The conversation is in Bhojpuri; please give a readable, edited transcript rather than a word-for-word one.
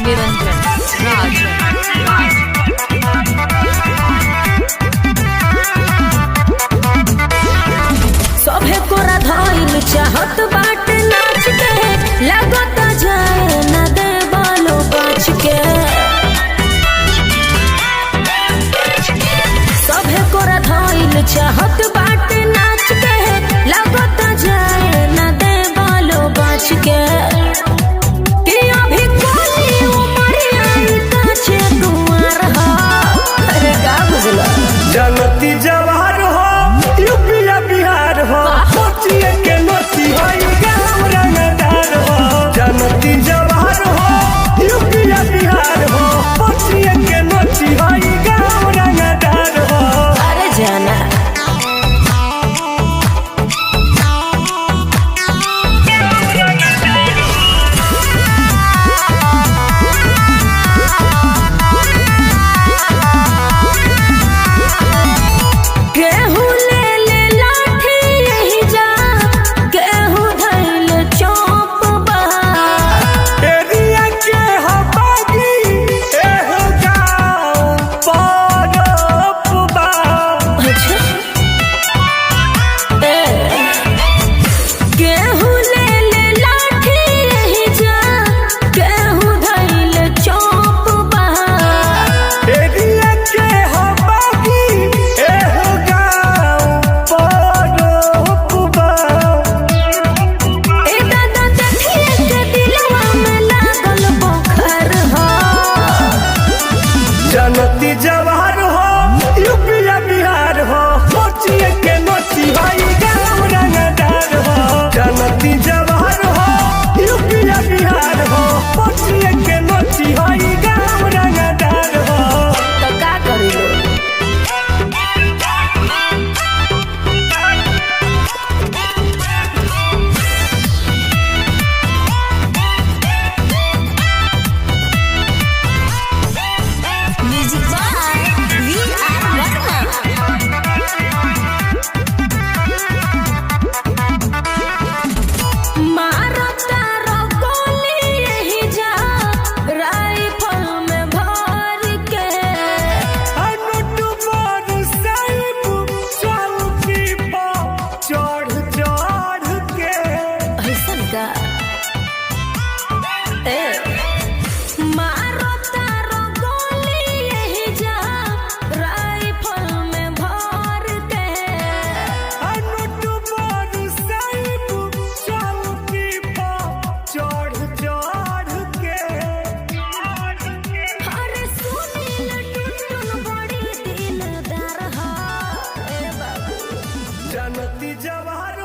निरंजन राज। सभे कोरा धइल चाहत बाटे नाच के लगत जाए न दे बालो बच के। सभे कोरा धइल चाहत बाटे नाच के लगत जाए न दे बालो बच के। कि अभी कोई उमरिया काछे दुआर हो। अरे का बुझला जनती जवाहर हो यूपीया बिहार हो सोचिए के नोती हो गाँव रंगदार हो। जनती जवाहर हो यूपीया बिहार हो सोचिए के नोती हो गाँव रंगदार हो। अरे जाना जनती जवाहर हो यूपीया बिहार हो सोचिए के नोती हो गाँव रंगदार हो। जनती जवाहर हो यूपीया बिहार हो सोचिए के नोती हो गाँव रंगदार हो। तो का करी लो जनती जवाहर